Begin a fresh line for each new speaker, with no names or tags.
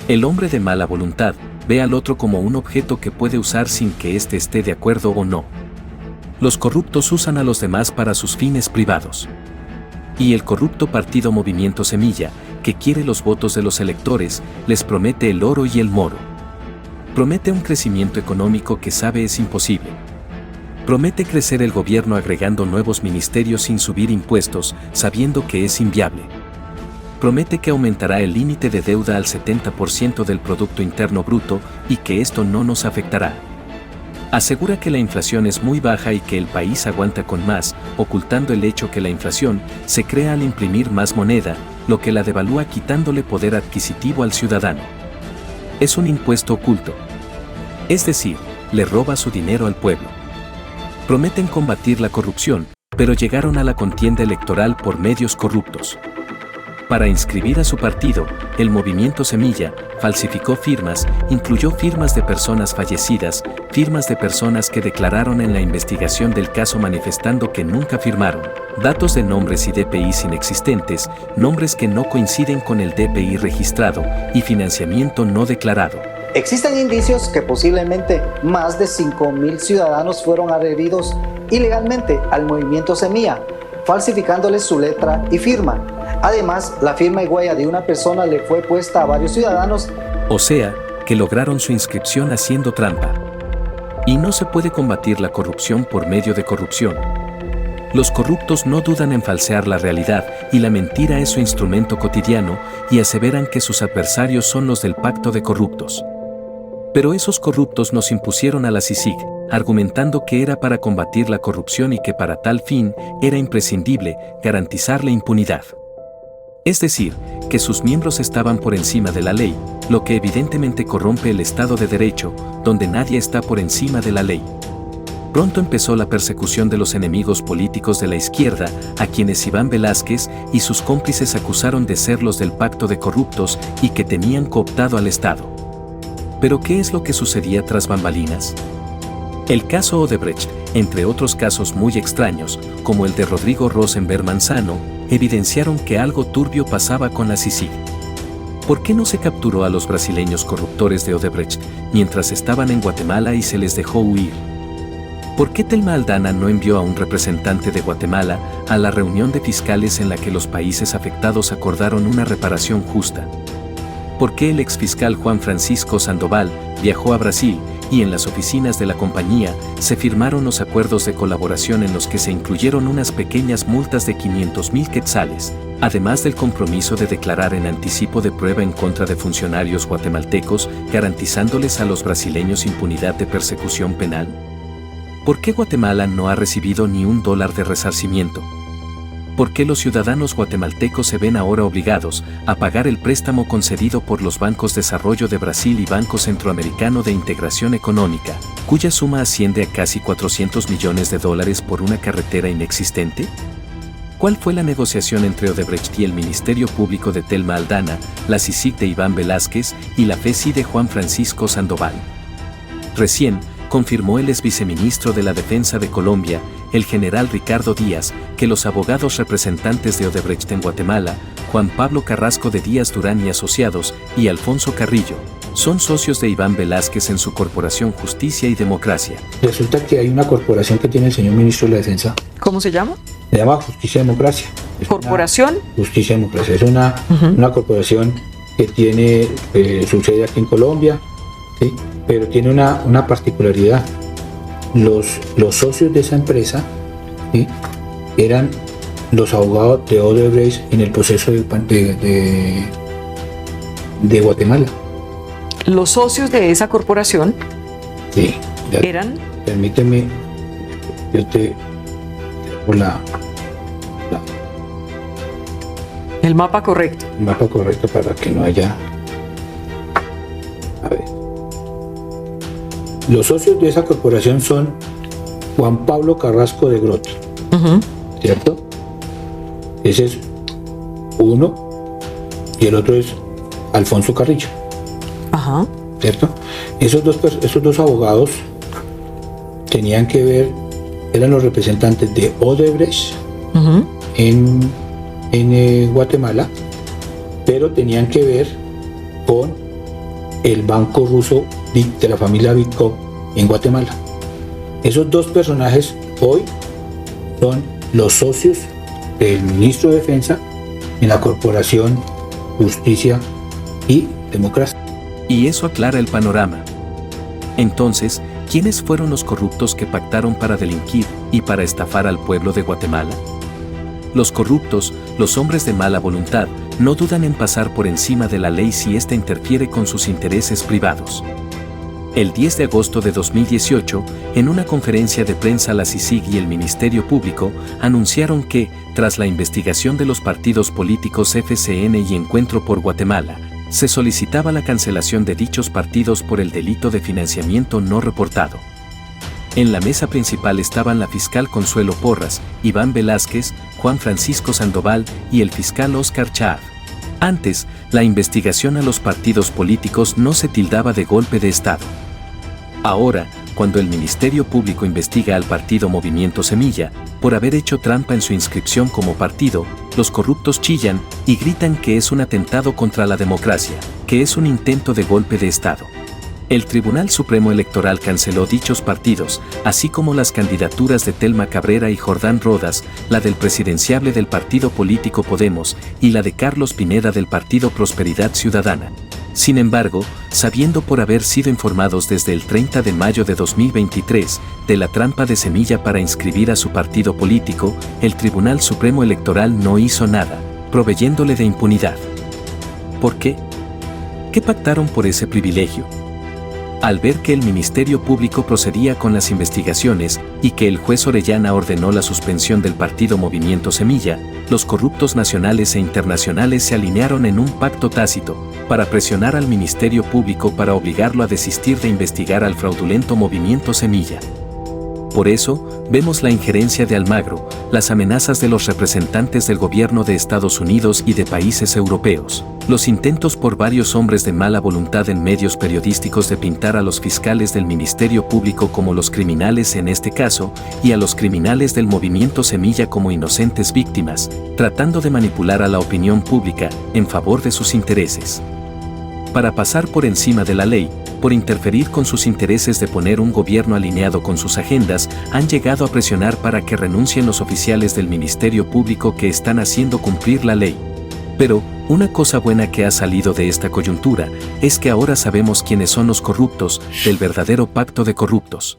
El hombre de mala voluntad ve al otro como un objeto que puede usar sin que éste esté de acuerdo o no. Los corruptos usan a los demás para sus fines privados. Y el corrupto partido Movimiento Semilla, que quiere los votos de los electores, les promete el oro y el moro. Promete un crecimiento económico que sabe es imposible. Promete crecer el gobierno agregando nuevos ministerios sin subir impuestos, sabiendo que es inviable. Promete que aumentará el límite de deuda al 70% del Producto Interno Bruto y que esto no nos afectará. Asegura que la inflación es muy baja y que el país aguanta con más, ocultando el hecho que la inflación se crea al imprimir más moneda, lo que la devalúa quitándole poder adquisitivo al ciudadano. Es un impuesto oculto. Es decir, le roba su dinero al pueblo. Prometen combatir la corrupción, pero llegaron a la contienda electoral por medios corruptos. Para inscribir a su partido, el Movimiento Semilla falsificó firmas, incluyó firmas de personas fallecidas, firmas de personas que declararon en la investigación del caso manifestando que nunca firmaron, datos de nombres y DPIs inexistentes, nombres que no coinciden con el DPI registrado y financiamiento no declarado.
Existen indicios que posiblemente más de 5.000 ciudadanos fueron adheridos ilegalmente al Movimiento Semilla, falsificándoles su letra y firma. Además, la firma y huella de una persona le fue puesta a varios ciudadanos.
O sea, que lograron su inscripción haciendo trampa. Y no se puede combatir la corrupción por medio de corrupción. Los corruptos no dudan en falsear la realidad y la mentira es su instrumento cotidiano y aseveran que sus adversarios son los del pacto de corruptos. Pero esos corruptos nos impusieron a la CICIG, argumentando que era para combatir la corrupción y que para tal fin era imprescindible garantizar la impunidad. Es decir, que sus miembros estaban por encima de la ley, lo que evidentemente corrompe el Estado de Derecho, donde nadie está por encima de la ley. Pronto empezó la persecución de los enemigos políticos de la izquierda, a quienes Iván Velázquez y sus cómplices acusaron de ser los del pacto de corruptos y que tenían cooptado al Estado. ¿Pero qué es lo que sucedía tras bambalinas? El caso Odebrecht, entre otros casos muy extraños, como el de Rodrigo Rosenberg Manzano, evidenciaron que algo turbio pasaba con la CICIG. ¿Por qué no se capturó a los brasileños corruptores de Odebrecht mientras estaban en Guatemala y se les dejó huir? ¿Por qué Telma Aldana no envió a un representante de Guatemala a la reunión de fiscales en la que los países afectados acordaron una reparación justa? ¿Por qué el exfiscal Juan Francisco Sandoval viajó a Brasil y en las oficinas de la compañía se firmaron los acuerdos de colaboración en los que se incluyeron unas pequeñas multas de 500,000 quetzales, además del compromiso de declarar en anticipo de prueba en contra de funcionarios guatemaltecos, garantizándoles a los brasileños impunidad de persecución penal? ¿Por qué Guatemala no ha recibido ni $1 de resarcimiento? ¿Por qué los ciudadanos guatemaltecos se ven ahora obligados a pagar el préstamo concedido por los Bancos Desarrollo de Brasil y Banco Centroamericano de Integración Económica, cuya suma asciende a casi $400 millones por una carretera inexistente? ¿Cuál fue la negociación entre Odebrecht y el Ministerio Público de Telma Aldana, la CICIG de Iván Velázquez y la FECI de Juan Francisco Sandoval? Recién, confirmó el exviceministro de la Defensa de Colombia, el general Ricardo Díaz, que los abogados representantes de Odebrecht en Guatemala, Juan Pablo Carrasco de Díaz Durán y Asociados, y Alfonso Carrillo, son socios de Iván Velázquez en su corporación Justicia y Democracia.
Resulta que hay una corporación que tiene el señor ministro de la Defensa.
¿Cómo se llama?
Se llama Justicia y Democracia.
¿Corporación?
Justicia y Democracia. Es una corporación que tiene su sede aquí en Colombia, ¿sí? Pero tiene una particularidad. Los socios de esa empresa, ¿sí?, eran los abogados de Odebrecht en el proceso de Guatemala.
Los socios de esa corporación,
sí,
eran...
Permíteme, yo te por
el mapa correcto.
El mapa correcto para que no haya... A ver. Los socios de esa corporación son Juan Pablo Carrasco de Grotti, ¿cierto? Ese es uno, y el otro es Alfonso Carrillo, ¿cierto? Esos dos abogados tenían que ver, eran los representantes de Odebrecht en Guatemala, pero tenían que ver con el banco ruso de la familia Bitkov en Guatemala. Esos dos personajes hoy son los socios del ministro de Defensa en la Corporación Justicia y Democracia.
Y eso aclara el panorama. Entonces, ¿quiénes fueron los corruptos que pactaron para delinquir y para estafar al pueblo de Guatemala? Los corruptos, los hombres de mala voluntad, no dudan en pasar por encima de la ley si ésta interfiere con sus intereses privados. El 10 de agosto de 2018, en una conferencia de prensa, la CICIG y el Ministerio Público anunciaron que, tras la investigación de los partidos políticos FCN y Encuentro por Guatemala, se solicitaba la cancelación de dichos partidos por el delito de financiamiento no reportado. En la mesa principal estaban la fiscal Consuelo Porras, Iván Velázquez, Juan Francisco Sandoval y el fiscal Óscar Chávez. Antes, la investigación a los partidos políticos no se tildaba de golpe de Estado. Ahora, cuando el Ministerio Público investiga al partido Movimiento Semilla, por haber hecho trampa en su inscripción como partido, los corruptos chillan y gritan que es un atentado contra la democracia, que es un intento de golpe de Estado. El Tribunal Supremo Electoral canceló dichos partidos, así como las candidaturas de Telma Cabrera y Jordán Rodas, la del presidenciable del partido político Podemos y la de Carlos Pineda del partido Prosperidad Ciudadana. Sin embargo, sabiendo por haber sido informados desde el 30 de mayo de 2023 de la trampa de Semilla para inscribir a su partido político, el Tribunal Supremo Electoral no hizo nada, proveyéndole de impunidad. ¿Por qué? ¿Qué pactaron por ese privilegio? Al ver que el Ministerio Público procedía con las investigaciones y que el juez Orellana ordenó la suspensión del partido Movimiento Semilla, los corruptos nacionales e internacionales se alinearon en un pacto tácito para presionar al Ministerio Público para obligarlo a desistir de investigar al fraudulento Movimiento Semilla. Por eso, vemos la injerencia de Almagro, las amenazas de los representantes del gobierno de Estados Unidos y de países europeos, los intentos por varios hombres de mala voluntad en medios periodísticos de pintar a los fiscales del Ministerio Público como los criminales en este caso, y a los criminales del Movimiento Semilla como inocentes víctimas, tratando de manipular a la opinión pública en favor de sus intereses. Para pasar por encima de la ley, por interferir con sus intereses de poner un gobierno alineado con sus agendas, han llegado a presionar para que renuncien los oficiales del Ministerio Público que están haciendo cumplir la ley. Pero, una cosa buena que ha salido de esta coyuntura es que ahora sabemos quiénes son los corruptos del verdadero pacto de corruptos.